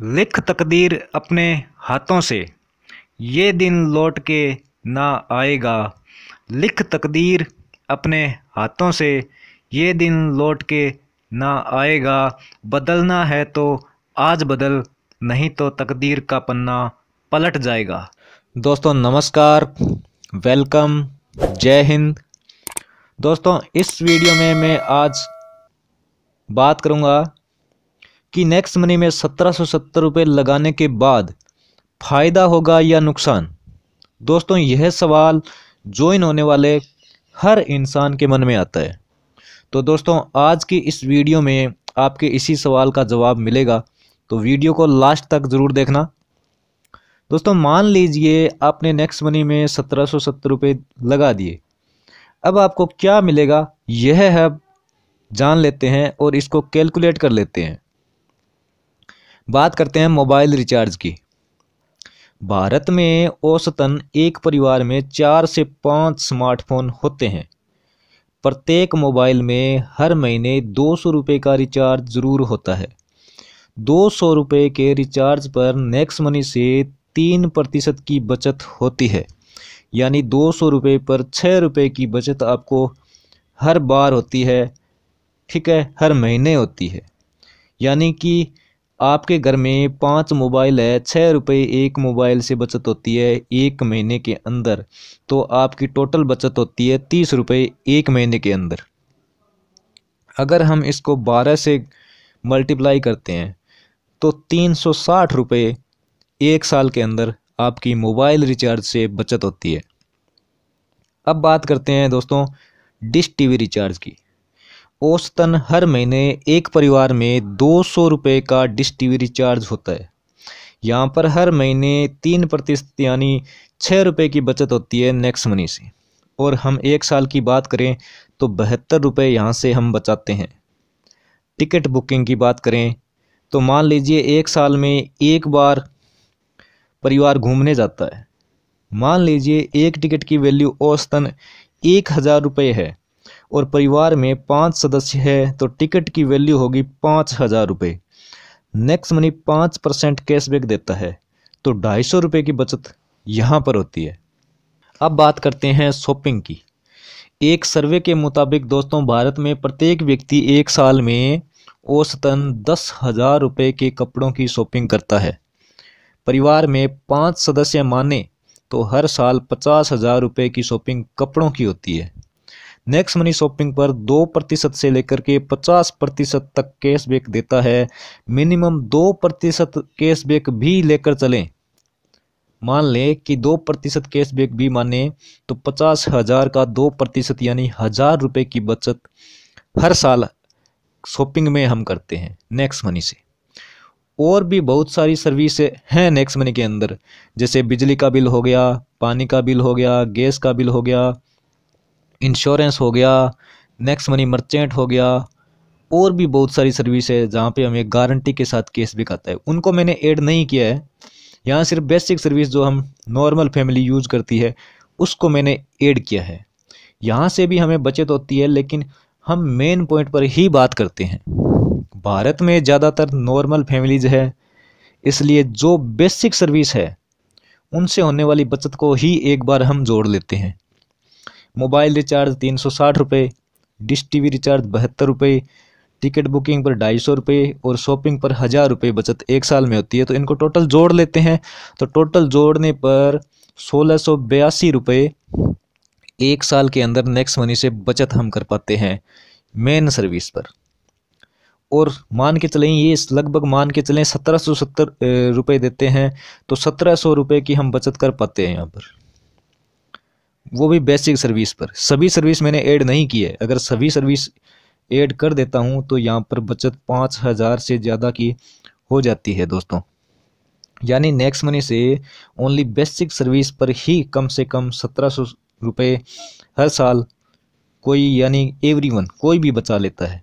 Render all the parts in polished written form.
लिख तकदीर अपने हाथों से, ये दिन लौट के ना आएगा। लिख तकदीर अपने हाथों से, ये दिन लौट के ना आएगा। बदलना है तो आज बदल, नहीं तो तकदीर का पन्ना पलट जाएगा। दोस्तों नमस्कार, वेलकम, जय हिंद। दोस्तों इस वीडियो में मैं आज बात करूंगा कि नेक्स्ट मनी में 1770 रुपये लगाने के बाद फ़ायदा होगा या नुकसान। दोस्तों यह सवाल ज्वाइन होने वाले हर इंसान के मन में आता है। तो दोस्तों आज की इस वीडियो में आपके इसी सवाल का जवाब मिलेगा, तो वीडियो को लास्ट तक ज़रूर देखना। दोस्तों मान लीजिए आपने नेक्स्ट मनी में 1770 रुपये लगा दिए। अब आपको क्या मिलेगा यह है जान लेते हैं और इसको कैलकुलेट कर लेते हैं। बात करते हैं मोबाइल रिचार्ज की। भारत में औसतन एक परिवार में 4 से 5 स्मार्टफोन होते हैं। प्रत्येक मोबाइल में हर महीने 200 रुपये का रिचार्ज ज़रूर होता है। 200 रुपये के रिचार्ज पर नेक्स्ट मनी से 3% की बचत होती है, यानी 200 रुपये पर 6 रुपये की बचत आपको हर बार होती है। ठीक है, हर महीने होती है। यानी कि आपके घर में 5 मोबाइल है, 6 रुपये एक मोबाइल से बचत होती है एक महीने के अंदर, तो आपकी टोटल बचत होती है 30 रुपये एक महीने के अंदर। अगर हम इसको 12 से मल्टीप्लाई करते हैं तो 360 रुपये एक साल के अंदर आपकी मोबाइल रिचार्ज से बचत होती है। अब बात करते हैं दोस्तों डिश टीवी रिचार्ज की। औसतन हर महीने एक परिवार में 200 रुपये का डिश टीवी रिचार्ज होता है। यहाँ पर हर महीने 3% यानी 6 रुपये की बचत होती है नेक्स्ट मनी से। और हम एक साल की बात करें तो 72 रुपये यहाँ से हम बचाते हैं। टिकट बुकिंग की बात करें तो मान लीजिए एक साल में एक बार परिवार घूमने जाता है। मान लीजिए एक टिकट की वैल्यू औसतन 1000 रुपये है और परिवार में 5 सदस्य है, तो टिकट की वैल्यू होगी 5000 रुपये। नेक्स्ट मनी 5% कैशबैक देता है, तो 250 रुपये की बचत यहाँ पर होती है। अब बात करते हैं शॉपिंग की। एक सर्वे के मुताबिक दोस्तों भारत में प्रत्येक व्यक्ति एक साल में औसतन 10,000 रुपये के कपड़ों की शॉपिंग करता है। परिवार में 5 सदस्य माने तो हर साल 50,000 रुपये की शॉपिंग कपड़ों की होती है। नेक्स्ट मनी शॉपिंग पर 2% से लेकर के 50% तक कैशबैक देता है। मिनिमम 2% कैशबैक भी लेकर चलें, मान लें कि 2% कैशबैक भी माने तो 50,000 का 2% यानी 1000 रुपये की बचत हर साल शॉपिंग में हम करते हैं नेक्स्ट मनी से। और भी बहुत सारी सर्विस हैं नेक्स्ट मनी के अंदर, जैसे बिजली का बिल हो गया, पानी का बिल हो गया, गैस का बिल हो गया, इंश्योरेंस हो गया, नेक्स्ट मनी मर्चेंट हो गया। और भी बहुत सारी सर्विस है जहाँ पे हमें गारंटी के साथ कैशबैक आता है। उनको मैंने ऐड नहीं किया है, यहाँ सिर्फ बेसिक सर्विस जो हम नॉर्मल फैमिली यूज़ करती है उसको मैंने ऐड किया है। यहाँ से भी हमें बचत होती है, लेकिन हम मेन पॉइंट पर ही बात करते हैं। भारत में ज़्यादातर नॉर्मल फैमिलीज है, इसलिए जो बेसिक सर्विस है उनसे होने वाली बचत को ही एक बार हम जोड़ लेते हैं। मोबाइल रिचार्ज 360 रुपये, डिश टीवी रिचार्ज 72 रुपये, टिकट बुकिंग पर 250 रुपये और शॉपिंग पर 1000 रुपये बचत एक साल में होती है। तो इनको टोटल जोड़ लेते हैं, तो टोटल जोड़ने पर 1682 रुपये एक साल के अंदर नेक्स्ट मनी से बचत हम कर पाते हैं मेन सर्विस पर। और मान के चलें ये लगभग मान के चलें 1770 रुपये देते हैं, तो 1700 रुपये की हम बचत कर पाते हैं यहाँ पर, वो भी बेसिक सर्विस पर। सभी सर्विस मैंने ऐड नहीं की है। अगर सभी सर्विस ऐड कर देता हूँ तो यहाँ पर बचत 5000 से ज़्यादा की हो जाती है दोस्तों। यानी नेक्स्ट मनी से ओनली बेसिक सर्विस पर ही कम से कम 1700 रुपये हर साल कोई यानी एवरीवन कोई भी बचा लेता है।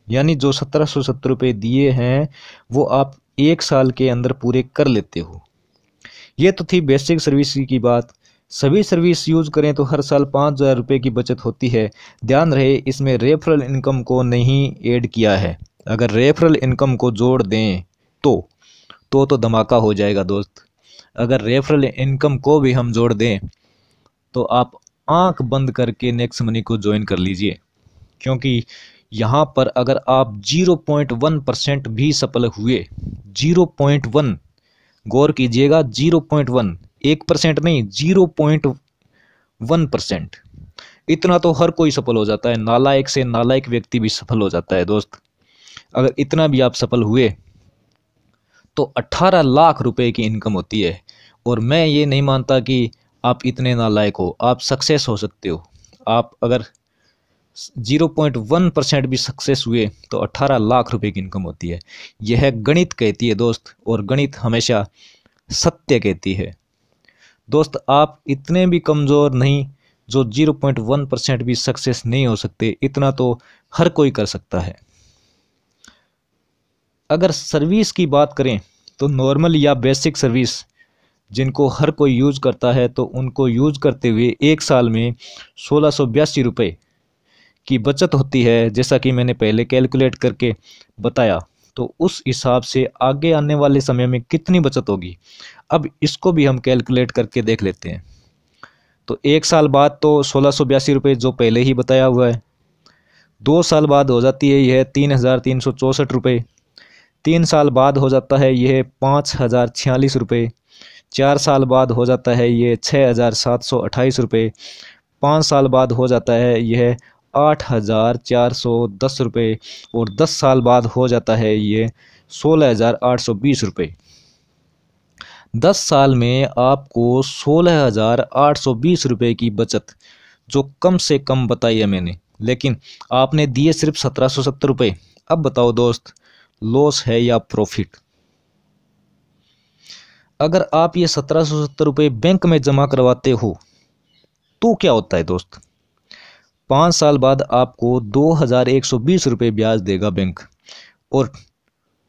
यानी जो 1770 रुपये दिए हैं वो आप एक साल के अंदर पूरे कर लेते हो। ये तो थी बेसिक सर्विस की बात। सभी सर्विस यूज करें तो हर साल 5000 रुपये की बचत होती है। ध्यान रहे इसमें रेफरल इनकम को नहीं ऐड किया है। अगर रेफरल इनकम को जोड़ दें तो तो धमाका हो जाएगा दोस्त। अगर रेफरल इनकम को भी हम जोड़ दें तो आप आंख बंद करके नेक्स्ट मनी को ज्वाइन कर लीजिए, क्योंकि यहाँ पर अगर आप 0.1% भी सफल हुए, 0.1, गौर कीजिएगा, 0.1, 1% नहीं, 0.1%, इतना तो हर कोई सफल हो जाता है, नालायक से नालायक व्यक्ति भी सफल हो जाता है दोस्त। अगर इतना भी आप सफल हुए तो 18 लाख रुपए की इनकम होती है। और मैं ये नहीं मानता कि आप इतने नालायक हो, आप सक्सेस हो सकते हो। आप अगर 0.1% भी सक्सेस हुए तो 18 लाख रुपए की इनकम होती है। यह गणित कहती है दोस्त, और गणित हमेशा सत्य कहती है दोस्त। आप इतने भी कमज़ोर नहीं जो 0.1% भी सक्सेस नहीं हो सकते, इतना तो हर कोई कर सकता है। अगर सर्विस की बात करें तो नॉर्मल या बेसिक सर्विस जिनको हर कोई यूज करता है, तो उनको यूज करते हुए एक साल में 1682 रुपये की बचत होती है, जैसा कि मैंने पहले कैलकुलेट करके बताया। तो उस हिसाब से आगे आने वाले समय में कितनी बचत होगी, अब इसको भी हम कैलकुलेट करके देख लेते हैं। तो एक साल बाद तो 1682 रुपये जो पहले ही बताया हुआ है, 2 साल बाद हो जाती है यह 3364 रुपये, 3 साल बाद हो जाता है यह 5046 रुपये, 4 साल बाद हो जाता है यह 6728 रुपये, 5 साल बाद हो जाता है यह 8410 रुपये, और 10 साल बाद हो जाता है ये 16820 रुपये। 10 साल में आपको 16820 रुपये की बचत, जो कम से कम बताई है मैंने, लेकिन आपने दिए सिर्फ 1770 रुपये। अब बताओ दोस्त, लॉस है या प्रॉफिट? अगर आप ये 1770 रुपये बैंक में जमा करवाते हो तो क्या होता है दोस्त? 5 साल बाद आपको 2120 रुपये ब्याज देगा बैंक, और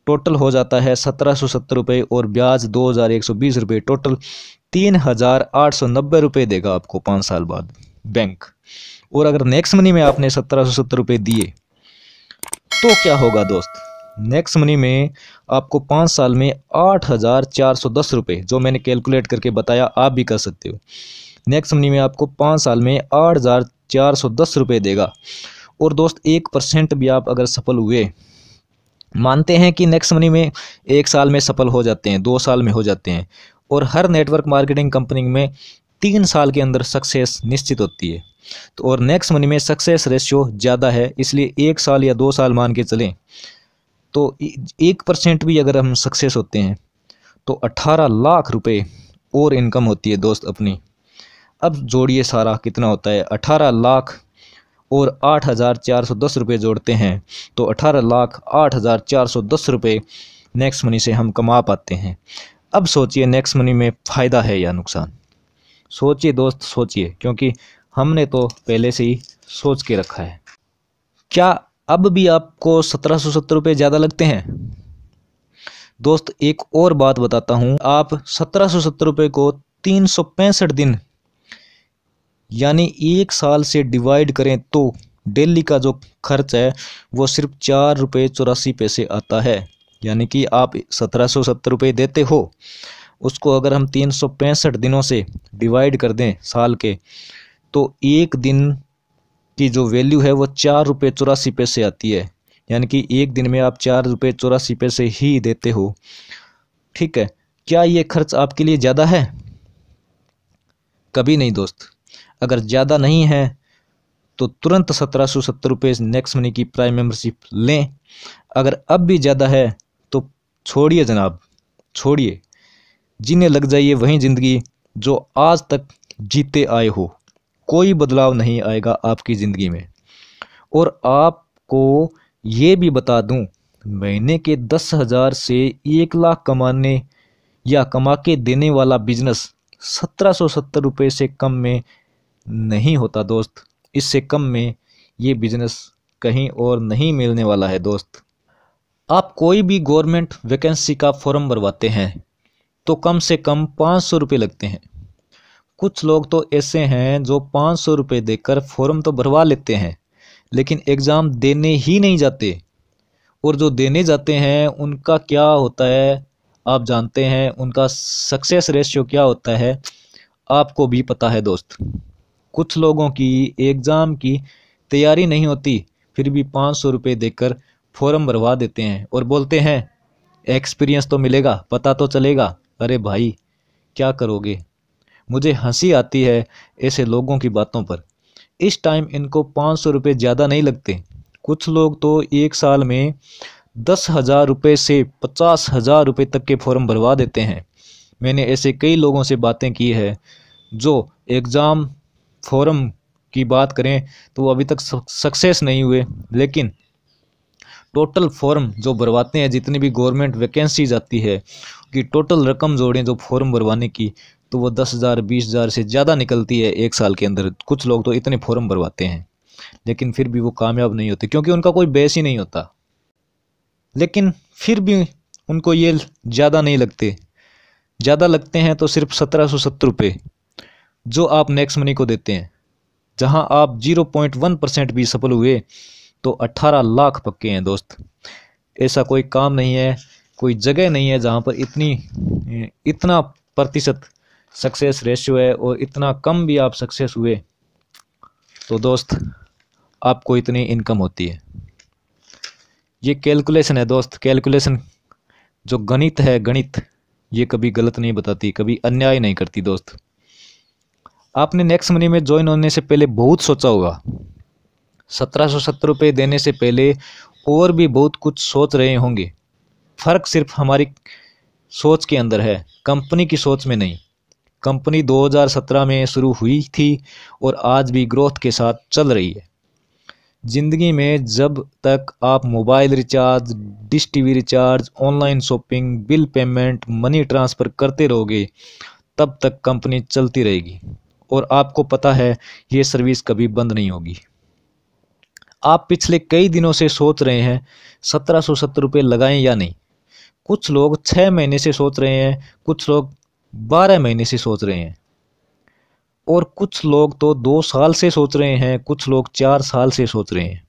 टोटल हो जाता है 1770 रुपये और ब्याज 2120 रुपये, टोटल 3890 रुपये देगा आपको 5 साल बाद बैंक। और अगर नेक्स्ट मनी में आपने 1770 रुपये दिए तो क्या होगा दोस्त? नेक्स्ट मनी में आपको 5 साल में 8410 रुपये, जो मैंने कैलकुलेट करके बताया, आप भी कर सकते हो। नेक्स्ट मनी में आपको 5 साल में 8410 रुपये देगा। और दोस्त 1% भी आप अगर सफल हुए, मानते हैं कि नेक्स्ट मनी में 1 साल में सफल हो जाते हैं, 2 साल में हो जाते हैं, और हर नेटवर्क मार्केटिंग कंपनी में 3 साल के अंदर सक्सेस निश्चित होती है। तो और नेक्स्ट मनी में सक्सेस रेशियो ज़्यादा है, इसलिए 1 साल या 2 साल मान के चलें, तो 1% भी अगर हम सक्सेस होते हैं तो 18 लाख रुपए और इनकम होती है दोस्त अपनी। अब जोड़िए सारा कितना होता है, 18 लाख और 8410 रुपये जोड़ते हैं तो 18,08,410 रुपये नेक्स्ट मनी से हम कमा पाते हैं। अब सोचिए नेक्स्ट मनी में फ़ायदा है या नुकसान? सोचिए दोस्त, सोचिए, क्योंकि हमने तो पहले से ही सोच के रखा है। क्या अब भी आपको 1770 रुपये ज़्यादा लगते हैं? दोस्त एक और बात बताता हूँ, आप 1770 रुपये को 365 दिन यानी 1 साल से डिवाइड करें तो डेली का जो खर्च है वो सिर्फ 4 रुपये 84 पैसे आता है। यानी कि आप 1770 रुपये देते हो, उसको अगर हम 365 दिनों से डिवाइड कर दें साल के, तो एक दिन की जो वैल्यू है वो 4 रुपये 84 पैसे आती है। यानी कि एक दिन में आप 4 रुपये 84 पैसे ही देते हो। ठीक है, क्या ये खर्च आपके लिए ज़्यादा है? कभी नहीं दोस्त। अगर ज़्यादा नहीं है तो तुरंत 1770 रुपये नेक्स्ट मनी की प्राइम मेंबरशिप लें। अगर अब भी ज़्यादा है तो छोड़िए जनाब, छोड़िए, जीने लग जाइए वही ज़िंदगी जो आज तक जीते आए हो। कोई बदलाव नहीं आएगा आपकी ज़िंदगी में। और आपको ये भी बता दूं, महीने के 10,000 से 1 लाख कमाने या कमा के देने वाला बिजनेस 1770 रुपये से कम में नहीं होता दोस्त। इससे कम में ये बिजनेस कहीं और नहीं मिलने वाला है दोस्त। आप कोई भी गवर्नमेंट वैकेंसी का फॉर्म भरवाते हैं तो कम से कम 500 रुपये लगते हैं। कुछ लोग तो ऐसे हैं जो 500 रुपये देकर फॉर्म तो भरवा लेते हैं लेकिन एग्ज़ाम देने ही नहीं जाते। और जो देने जाते हैं उनका क्या होता है आप जानते हैं उनका सक्सेस रेशियो क्या होता है, आपको भी पता है दोस्त। कुछ लोगों की एग्ज़ाम की तैयारी नहीं होती, फिर भी 500 रुपये देकर फॉर्म भरवा देते हैं और बोलते हैं एक्सपीरियंस तो मिलेगा, पता तो चलेगा। अरे भाई, क्या करोगे। मुझे हंसी आती है ऐसे लोगों की बातों पर। इस टाइम इनको 500 रुपये ज़्यादा नहीं लगते। कुछ लोग तो एक साल में 10,000 रुपये से 50,000 रुपये तक के फॉर्म भरवा देते हैं। मैंने ऐसे कई लोगों से बातें की है जो एग्ज़ाम फॉर्म की बात करें तो वो अभी तक सक्सेस नहीं हुए, लेकिन टोटल फॉर्म जो भरवाते हैं, जितनी भी गवर्नमेंट वैकेंसीज आती है कि टोटल रकम जोड़ें जो फॉर्म भरवाने की, तो वो 10,000 20,000 से ज़्यादा निकलती है एक साल के अंदर। कुछ लोग तो इतने फॉर्म भरवाते हैं लेकिन फिर भी वो कामयाब नहीं होते, क्योंकि उनका कोई बेस ही नहीं होता। लेकिन फिर भी उनको ये ज़्यादा नहीं लगते। ज़्यादा लगते हैं तो सिर्फ 1770 रुपये जो आप नेक्स्ट मनी को देते हैं। जहां आप 0.1% भी सफल हुए तो 18 लाख पक्के हैं दोस्त। ऐसा कोई काम नहीं है, कोई जगह नहीं है जहां पर इतना प्रतिशत सक्सेस रेशियो है और इतना कम भी आप सक्सेस हुए तो दोस्त आपको इतनी इनकम होती है। ये कैलकुलेशन है दोस्त, कैलकुलेशन जो गणित है, गणित ये कभी गलत नहीं बताती, कभी अन्याय नहीं करती दोस्त। आपने नेक्स्ट मनी में ज्वाइन होने से पहले बहुत सोचा होगा। 1770 रुपये देने से पहले और भी बहुत कुछ सोच रहे होंगे। फ़र्क सिर्फ हमारी सोच के अंदर है, कंपनी की सोच में नहीं। कंपनी 2017 में शुरू हुई थी और आज भी ग्रोथ के साथ चल रही है। ज़िंदगी में जब तक आप mobile recharge, dish TV recharge, online shopping, bill payment, money transfer करते रहोगे तब तक कंपनी चलती रहेगी और आपको पता है ये सर्विस कभी बंद नहीं होगी। आप पिछले कई दिनों से सोच रहे हैं 1770 रुपये लगाएं या नहीं। कुछ लोग 6 महीने से सोच रहे हैं, कुछ लोग 12 महीने से सोच रहे हैं और कुछ लोग तो 2 साल से सोच रहे हैं, कुछ लोग 4 साल से सोच रहे हैं।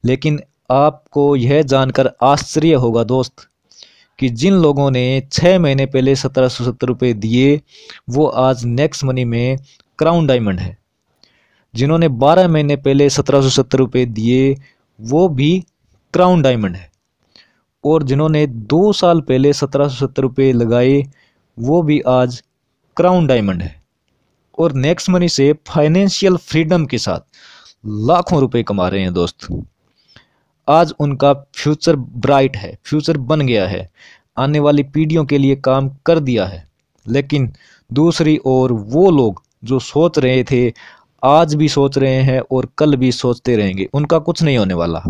लेकिन आपको यह जानकर आश्चर्य होगा दोस्त कि जिन लोगों ने 6 महीने पहले 1770 रुपये दिए वो आज नेक्स्ट मनी में क्राउन डायमंड है। जिन्होंने 12 महीने पहले 1770 रुपये दिए वो भी क्राउन डायमंड है और जिन्होंने 2 साल पहले 1770 रुपये लगाए वो भी आज क्राउन डायमंड है और नेक्स्ट मनी से फाइनेंशियल फ्रीडम के साथ लाखों रुपए कमा रहे हैं दोस्त। आज उनका फ्यूचर ब्राइट है, फ्यूचर बन गया है, आने वाली पीढ़ियों के लिए काम कर दिया है। लेकिन दूसरी ओर वो लोग जो सोच रहे थे, आज भी सोच रहे हैं और कल भी सोचते रहेंगे, उनका कुछ नहीं होने वाला।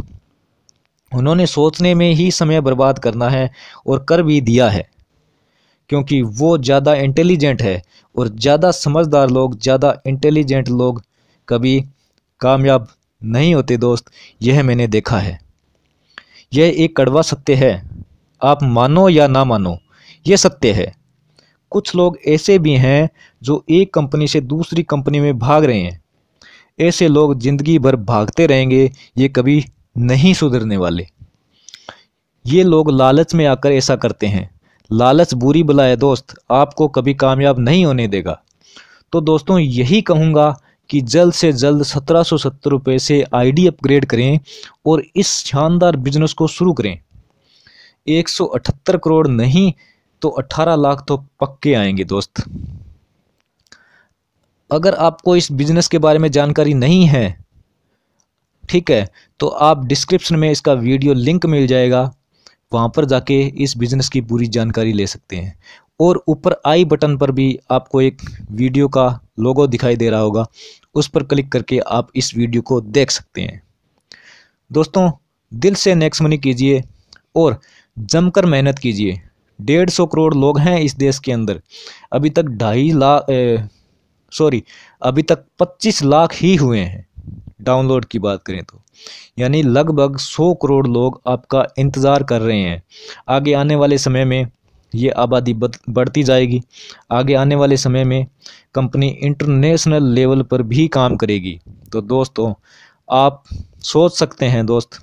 उन्होंने सोचने में ही समय बर्बाद करना है और कर भी दिया है, क्योंकि वो ज़्यादा इंटेलिजेंट है और ज़्यादा समझदार लोग, ज़्यादा इंटेलिजेंट लोग कभी कामयाब नहीं होते दोस्त। यह मैंने देखा है। यह एक कड़वा सत्य है, आप मानो या ना मानो, यह सत्य है। कुछ लोग ऐसे भी हैं जो एक कंपनी से दूसरी कंपनी में भाग रहे हैं। ऐसे लोग ज़िंदगी भर भागते रहेंगे, ये कभी नहीं सुधरने वाले। ये लोग लालच में आकर ऐसा करते हैं। लालच बुरी बला है दोस्त, आपको कभी कामयाब नहीं होने देगा। तो दोस्तों यही कहूँगा कि जल्द से जल्द 1770 रुपये से आईडी अपग्रेड करें और इस शानदार बिजनेस को शुरू करें। 178 करोड़ नहीं तो 18 लाख तो पक्के आएंगे दोस्त। अगर आपको इस बिजनेस के बारे में जानकारी नहीं है, ठीक है, तो आप डिस्क्रिप्शन में इसका वीडियो लिंक मिल जाएगा, वहाँ पर जाके इस बिज़नेस की पूरी जानकारी ले सकते हैं। और ऊपर आई बटन पर भी आपको एक वीडियो का लोगो दिखाई दे रहा होगा, उस पर क्लिक करके आप इस वीडियो को देख सकते हैं। दोस्तों दिल से नेक्स्ट मनी कीजिए और जमकर मेहनत कीजिए। 150 करोड़ लोग हैं इस देश के अंदर, अभी तक 25 लाख ही हुए हैं डाउनलोड की बात करें तो, यानी लगभग 100 करोड़ लोग आपका इंतज़ार कर रहे हैं। आगे आने वाले समय में ये आबादी बढ़ती जाएगी। आगे आने वाले समय में कंपनी इंटरनेशनल लेवल पर भी काम करेगी। तो दोस्तों आप सोच सकते हैं दोस्त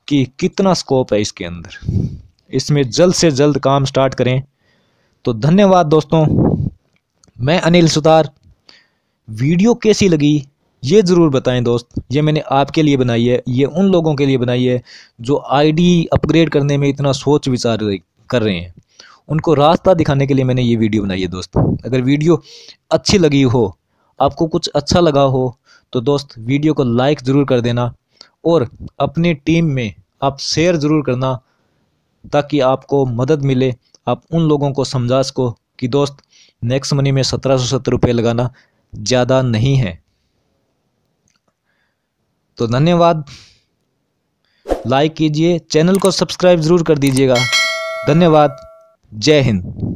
कि कितना स्कोप है इसके अंदर। इसमें जल्द से जल्द काम स्टार्ट करें। तो धन्यवाद दोस्तों, मैं अनिल सुतार। वीडियो कैसी लगी ये ज़रूर बताएं दोस्त। ये मैंने आपके लिए बनाई है, ये उन लोगों के लिए बनाई है जो आईडी अपग्रेड करने में इतना सोच विचार कर रहे हैं, उनको रास्ता दिखाने के लिए मैंने ये वीडियो बनाई है दोस्त। अगर वीडियो अच्छी लगी हो, आपको कुछ अच्छा लगा हो, तो दोस्त वीडियो को लाइक ज़रूर कर देना और अपनी टीम में आप शेयर ज़रूर करना, ताकि आपको मदद मिले। आप उन लोगों को समझा सको कि दोस्त नेक्स्ट मनी में 1770 रुपये लगाना ज़्यादा नहीं है। तो धन्यवाद, लाइक कीजिए, चैनल को सब्सक्राइब ज़रूर कर दीजिएगा। धन्यवाद, जय हिंद।